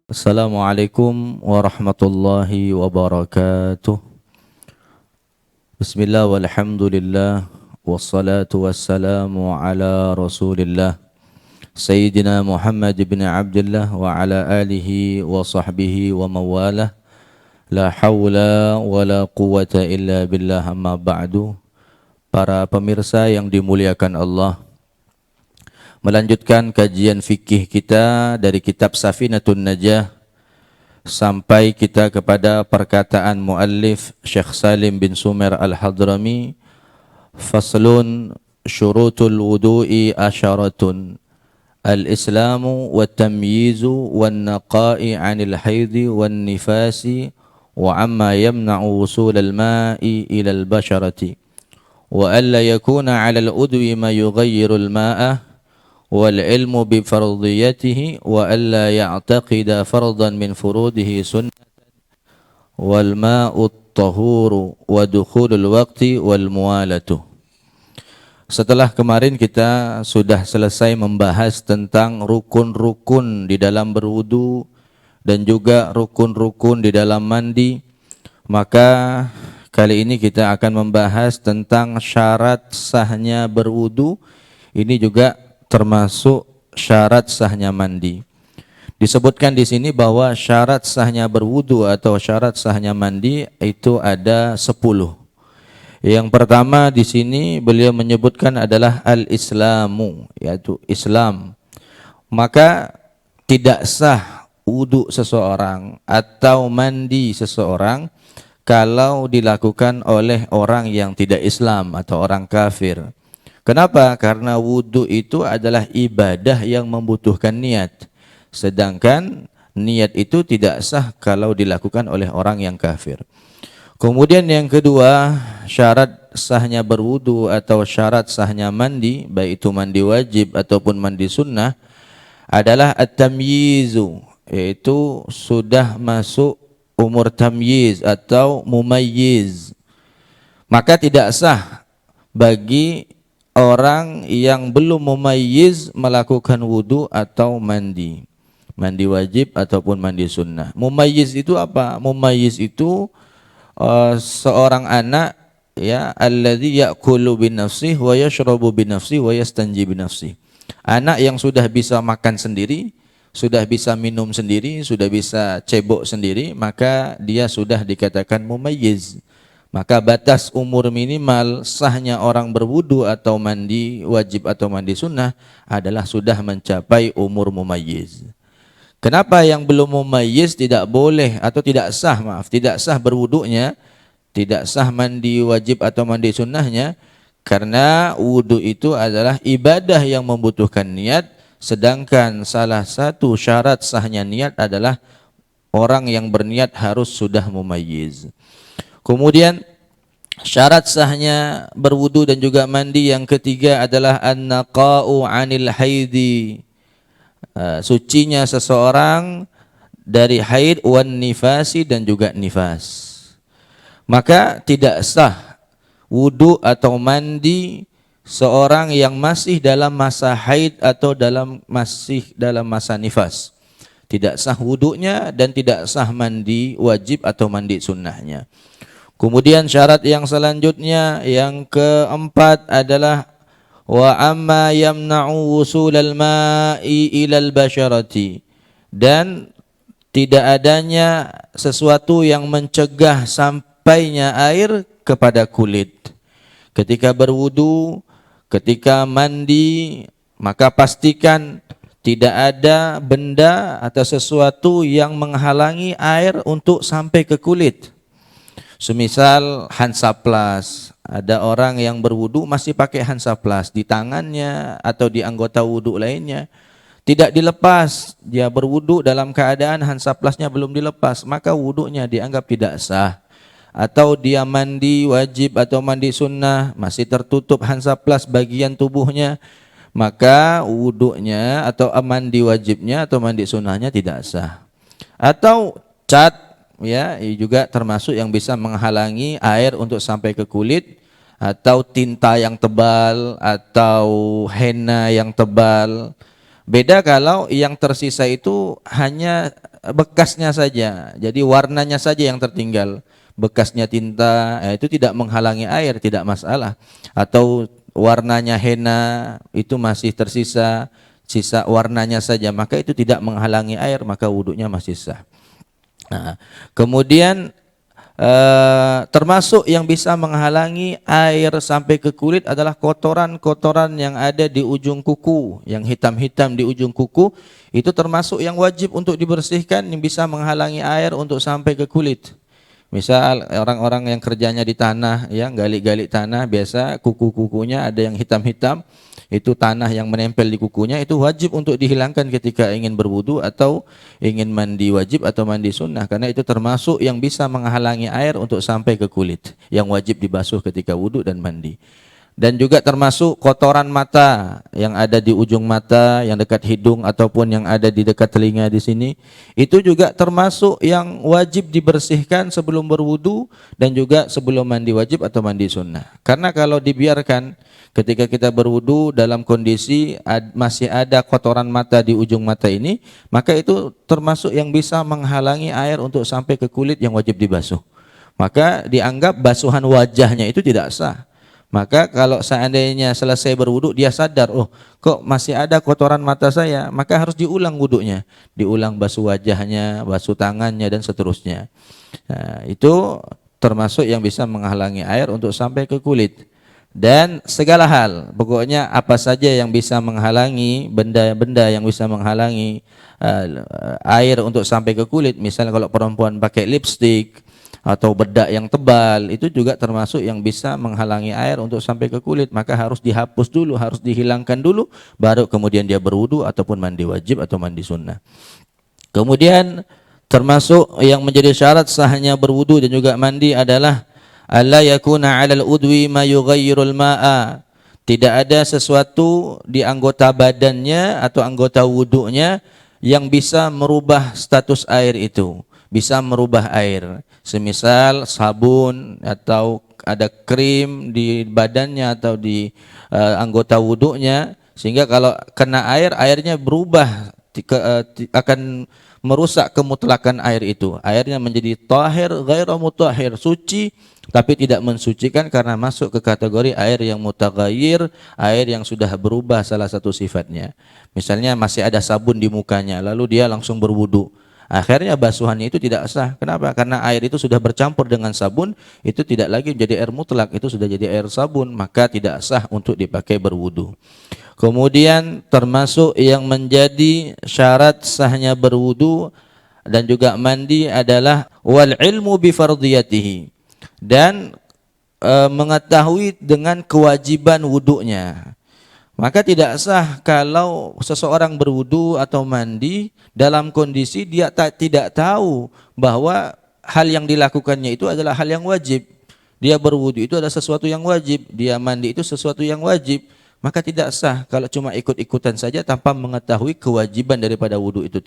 Assalamualaikum warahmatullahi wabarakatuh. Bismillah walhamdulillah wassalatu wassalamu ala rasulillah Sayyidina Muhammad bin Abdullah wa ala alihi wa sahbihi wa mawalah. La hawla wa la quwata illa billah, amma ba'du. Para pemirsa yang dimuliakan Allah, melanjutkan kajian fikih kita dari kitab Safinatun Najah sampai kita kepada perkataan muallif Syekh Salim bin Sumer Al-Hadrami, faslun syurutul wudu'i asyaratun al-islamu wa tamyizu wa naqa'i anil haidhi wa nifasi wa amma yamna'u wusul al-ma'i ila al-basharati wa alla yakuna 'ala al-udwi ma yughayyiru al-ma'a wal ilmu bi fardiyatihi wa alla ya'taqida fardan min furudihi sunnatan wal ma'u at-tahuru wa dukhulul waqti wal muwalatu. Setelah kemarin kita sudah selesai membahas tentang rukun-rukun di dalam berwudu dan juga rukun-rukun di dalam mandi, maka kali ini kita akan membahas tentang syarat sahnya berwudu. Ini juga termasuk syarat sahnya mandi. Disebutkan di sini bahwa syarat sahnya berwudu atau syarat sahnya mandi itu ada 10. Yang pertama di sini beliau menyebutkan adalah al-islamu, yaitu Islam. Maka tidak sah wudu seseorang atau mandi seseorang kalau dilakukan oleh orang yang tidak Islam atau orang kafir. Kenapa? Karena wudu itu adalah ibadah yang membutuhkan niat. Sedangkan niat itu tidak sah kalau dilakukan oleh orang yang kafir. Kemudian yang kedua, syarat sahnya berwudu atau syarat sahnya mandi, baik itu mandi wajib ataupun mandi sunnah, adalah at-tamyizu, yaitu sudah masuk umur tamyiz atau mumayyiz. Maka tidak sah bagi orang yang belum mumayyiz melakukan wudu atau mandi wajib ataupun mandi sunnah. Mumayyiz itu apa? Mumayyiz itu seorang anak, ya, alladzi ya'kulu bi nafsihi wa yashrabu bi nafsihi wa yastanji bi nafsihi. Anak yang sudah bisa makan sendiri, sudah bisa minum sendiri, sudah bisa cebok sendiri, maka dia sudah dikatakan mumayyiz. Maka batas umur minimal sahnya orang berwudu atau mandi wajib atau mandi sunnah adalah sudah mencapai umur mumayyiz. Kenapa yang belum mumayyiz tidak boleh atau tidak sah berwudunya, tidak sah mandi wajib atau mandi sunnahnya? Karena wudu itu adalah ibadah yang membutuhkan niat, sedangkan salah satu syarat sahnya niat adalah orang yang berniat harus sudah mumayyiz. Kemudian syarat sahnya berwudu dan juga mandi yang ketiga adalah an-naqa'u 'anil haidi, sucinya seseorang dari haid wan nifasi dan juga nifas. Maka tidak sah wudu atau mandi seorang yang masih dalam masa haid atau masih dalam masa nifas. Tidak sah wudunya dan tidak sah mandi wajib atau mandi sunnahnya. Kemudian syarat yang selanjutnya yang keempat adalah wa amma yamna'u wusulal ma'i ilal basharati, dan tidak adanya sesuatu yang mencegah sampainya air kepada kulit. Ketika berwudu, ketika mandi, maka pastikan tidak ada benda atau sesuatu yang menghalangi air untuk sampai ke kulit. Semisal hansaplas, ada orang yang berwudu masih pakai hansaplas di tangannya atau di anggota wudu lainnya, tidak dilepas, dia berwudu dalam keadaan hansaplasnya belum dilepas, maka wudunya dianggap tidak sah. Atau dia mandi wajib atau mandi sunnah masih tertutup hansaplas bagian tubuhnya, maka wudunya atau mandi wajibnya atau mandi sunnahnya tidak sah. Atau cat, ya, juga termasuk yang bisa menghalangi air untuk sampai ke kulit, atau tinta yang tebal atau henna yang tebal. Beda kalau yang tersisa itu hanya bekasnya saja, jadi warnanya saja yang tertinggal. Bekasnya tinta, itu tidak menghalangi air, tidak masalah. Atau warnanya henna itu masih tersisa, sisa warnanya saja, maka itu tidak menghalangi air, maka wudunya masih sah. Nah, kemudian termasuk yang bisa menghalangi air sampai ke kulit adalah kotoran-kotoran yang ada di ujung kuku, yang hitam-hitam di ujung kuku, itu termasuk yang wajib untuk dibersihkan, yang bisa menghalangi air untuk sampai ke kulit. Misal orang-orang yang kerjanya di tanah, ya gali-gali tanah, biasa kuku-kukunya ada yang hitam-hitam, itu tanah yang menempel di kukunya, itu wajib untuk dihilangkan ketika ingin berwudu atau ingin mandi wajib atau mandi sunnah, karena itu termasuk yang bisa menghalangi air untuk sampai ke kulit, yang wajib dibasuh ketika wudu dan mandi. Dan juga termasuk kotoran mata yang ada di ujung mata, yang dekat hidung ataupun yang ada di dekat telinga di sini, itu juga termasuk yang wajib dibersihkan sebelum berwudu dan juga sebelum mandi wajib atau mandi sunnah. Karena kalau dibiarkan ketika kita berwudu dalam kondisi masih ada kotoran mata di ujung mata ini, maka itu termasuk yang bisa menghalangi air untuk sampai ke kulit yang wajib dibasuh. Maka dianggap basuhan wajahnya itu tidak sah. Maka kalau seandainya selesai berwudu dia sadar, oh kok masih ada kotoran mata saya, maka harus diulang wudunya, diulang basuh wajahnya, basuh tangannya dan seterusnya. Nah, itu termasuk yang bisa menghalangi air untuk sampai ke kulit. Dan segala hal, pokoknya apa saja yang bisa menghalangi, benda-benda yang bisa menghalangi air untuk sampai ke kulit, misalnya kalau perempuan pakai lipstik atau bedak yang tebal, itu juga termasuk yang bisa menghalangi air untuk sampai ke kulit, maka harus dihapus dulu, harus dihilangkan dulu, baru kemudian dia berwudu ataupun mandi wajib atau mandi sunnah. Kemudian termasuk yang menjadi syarat sahnya berwudu dan juga mandi adalah alla yakuna 'alal udwi ma yughayyirul ma'a. Tidak ada sesuatu di anggota badannya atau anggota wudunya yang bisa merubah status air itu, bisa merubah air. Semisal sabun atau ada krim di badannya atau di anggota wudunya, sehingga kalau kena air, airnya berubah, akan merusak kemutlakan air itu. Airnya menjadi tahir ghairu mutahhir, suci tapi tidak mensucikan karena masuk ke kategori air yang mutaghayyir, air yang sudah berubah salah satu sifatnya. Misalnya masih ada sabun di mukanya, lalu dia langsung berwudu. Akhirnya basuhannya itu tidak sah. Kenapa? Karena air itu sudah bercampur dengan sabun, itu tidak lagi menjadi air mutlak, itu sudah jadi air sabun, maka tidak sah untuk dipakai berwudu. Kemudian termasuk yang menjadi syarat sahnya berwudu dan juga mandi adalah wal ilmu bi fardhiyatihi, dan mengetahui dengan kewajiban wudunya. Maka tidak sah kalau seseorang berwudu atau mandi dalam kondisi dia tidak tahu bahwa hal yang dilakukannya itu adalah hal yang wajib. Dia berwudu itu adalah sesuatu yang wajib, dia mandi itu sesuatu yang wajib. Maka tidak sah kalau cuma ikut-ikutan saja tanpa mengetahui kewajiban daripada wudu itu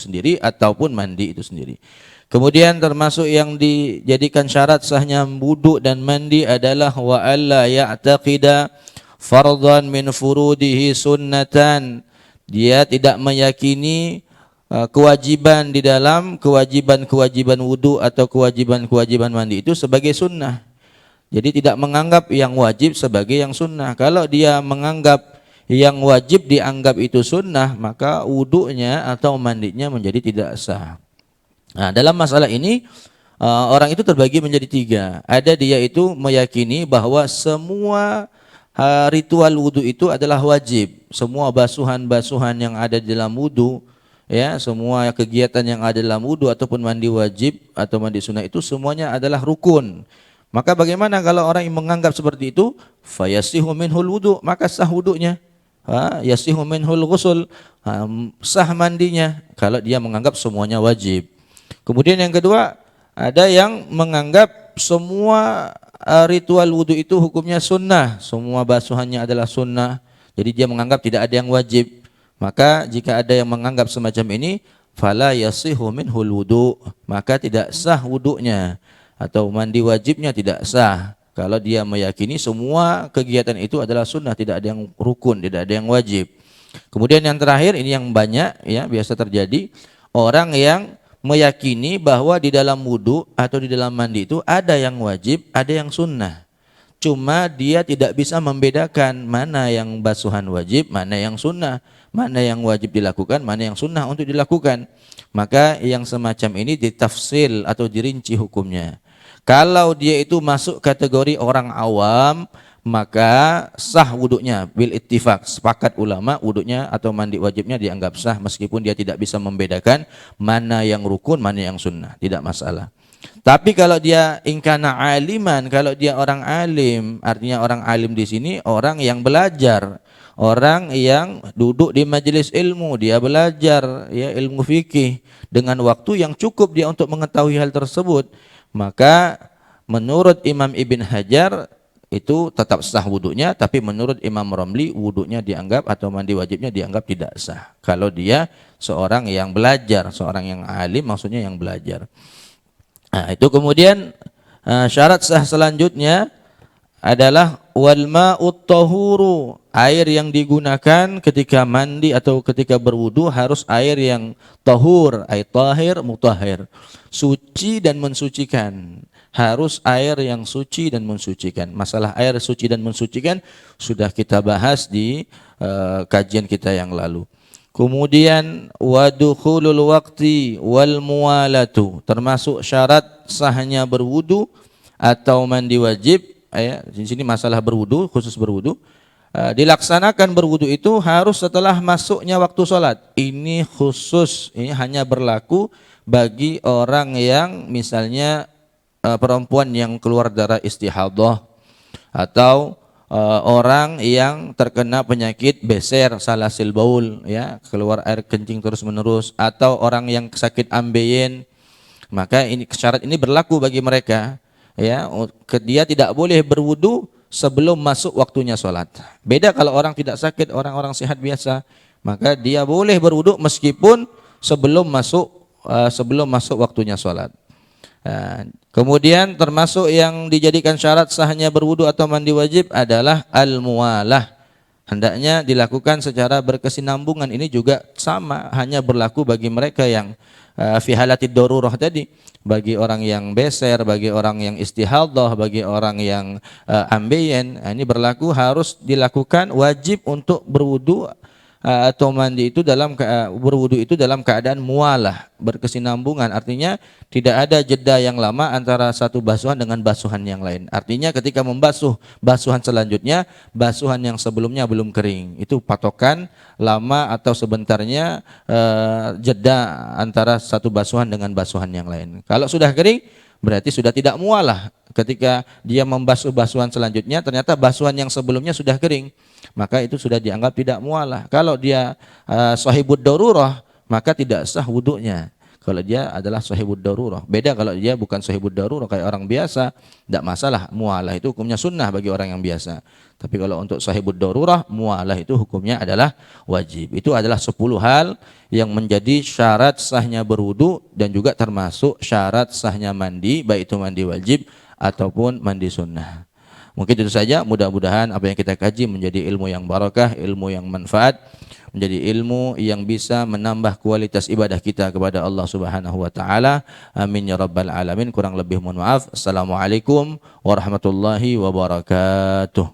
sendiri ataupun mandi itu sendiri. Kemudian termasuk yang dijadikan syarat sahnya wudu dan mandi adalah wa alla ya'taqida fardhan min furudihi sunnatan. Dia tidak meyakini kewajiban di dalam kewajiban-kewajiban wudu atau kewajiban-kewajiban mandi itu sebagai sunnah. Jadi tidak menganggap yang wajib sebagai yang sunnah. Kalau dia menganggap yang wajib dianggap itu sunnah, maka wudunya atau mandinya menjadi tidak sah. Nah, dalam masalah ini orang itu terbagi menjadi tiga. Ada dia itu meyakini bahwa semua ritual wudu itu adalah wajib. Semua basuhan-basuhan yang ada di dalam wudu, ya, semua kegiatan yang ada dalam wudu ataupun mandi wajib atau mandi sunnah itu semuanya adalah rukun. Maka bagaimana kalau orang yang menganggap seperti itu? Fayasihu minhul wudu, maka sah wudunya. Yasihu minhul ghusl, sah mandinya kalau dia menganggap semuanya wajib. Kemudian yang kedua, ada yang menganggap semua ritual wudu itu hukumnya sunnah, semua basuhannya adalah sunnah. Jadi dia menganggap tidak ada yang wajib. Maka jika ada yang menganggap semacam ini, fala yasihu minhul wudu, maka tidak sah wudunya atau mandi wajibnya tidak sah. Kalau dia meyakini semua kegiatan itu adalah sunnah, tidak ada yang rukun, tidak ada yang wajib. Kemudian yang terakhir, ini yang banyak ya biasa terjadi, orang yang meyakini bahwa di dalam wudu atau di dalam mandi itu ada yang wajib, ada yang sunnah. Cuma dia tidak bisa membedakan mana yang basuhan wajib, mana yang sunnah, mana yang wajib dilakukan, mana yang sunnah untuk dilakukan. Maka yang semacam ini ditafsil atau dirinci hukumnya. Kalau dia itu masuk kategori orang awam, maka sah wuduknya bil ittifaq, sepakat ulama wuduknya atau mandi wajibnya dianggap sah meskipun dia tidak bisa membedakan mana yang rukun, mana yang sunnah, tidak masalah. Tapi kalau dia ingkana aliman, kalau dia orang alim, artinya orang alim di sini orang yang belajar, orang yang duduk di majelis ilmu, dia belajar ya ilmu fikih dengan waktu yang cukup dia untuk mengetahui hal tersebut, maka menurut Imam Ibn Hajar itu tetap sah wudunya, tapi menurut Imam Romli wudunya dianggap atau mandi wajibnya dianggap tidak sah. Kalau dia seorang yang belajar, seorang yang alim maksudnya yang belajar. Nah, itu kemudian syarat sah selanjutnya adalah wal ma'ut tahuru, air yang digunakan ketika mandi atau ketika berwudu harus air yang tahur, ay tahir mutahhir, suci dan mensucikan. Harus air yang suci dan mensucikan. Masalah air suci dan mensucikan sudah kita bahas di kajian kita yang lalu. Kemudian wadukhulul waqti wal muwalatu, termasuk syarat sahnya berwudu atau mandi wajib. Di sini masalah berwudu, khusus berwudu. Dilaksanakan berwudu itu harus setelah masuknya waktu sholat. Ini khusus, ini hanya berlaku bagi orang yang misalnya perempuan yang keluar darah istihadah, atau orang yang terkena penyakit beser, salasil baul, ya, keluar air kencing terus menerus, atau orang yang sakit ambeien. Maka ini syarat ini berlaku bagi mereka. Ya, dia tidak boleh berwudu sebelum masuk waktunya sholat. Beda kalau orang tidak sakit, orang-orang sehat biasa, maka dia boleh berwudu meskipun sebelum masuk waktunya sholat. Kemudian termasuk yang dijadikan syarat sahnya berwudu atau mandi wajib adalah al-muwalah. Hendaknya dilakukan secara berkesinambungan. Ini juga sama, hanya berlaku bagi mereka yang fi halatid darurah tadi, bagi orang yang beser, bagi orang yang istihadah, bagi orang yang ambeien. Ini berlaku harus dilakukan, wajib untuk berwudu atau mandi itu berwudu itu dalam keadaan mualah, berkesinambungan. Artinya tidak ada jeda yang lama antara satu basuhan dengan basuhan yang lain. Artinya ketika membasuh basuhan selanjutnya, basuhan yang sebelumnya belum kering. Itu patokan lama atau sebentarnya jeda antara satu basuhan dengan basuhan yang lain. Kalau sudah kering berarti sudah tidak mualah. Ketika dia membasuh basuhan selanjutnya ternyata basuhan yang sebelumnya sudah kering, maka itu sudah dianggap tidak mualah. Kalau dia sahibud darurah, maka tidak sah wudunya. Kalau dia adalah sahibud darurah. Beda kalau dia bukan sahibud darurah, kayak orang biasa, tidak masalah. Mualah itu hukumnya sunnah bagi orang yang biasa. Tapi kalau untuk sahibud darurah, mualah itu hukumnya adalah wajib. Itu adalah 10 hal yang menjadi syarat sahnya berwudu dan juga termasuk syarat sahnya mandi, baik itu mandi wajib ataupun mandi sunnah. Mungkin itu saja, mudah-mudahan apa yang kita kaji menjadi ilmu yang barakah, ilmu yang manfaat, menjadi ilmu yang bisa menambah kualitas ibadah kita kepada Allah Subhanahu wa taala. Amin ya rabbal alamin. Kurang lebih mohon maaf. Assalamualaikum warahmatullahi wabarakatuh.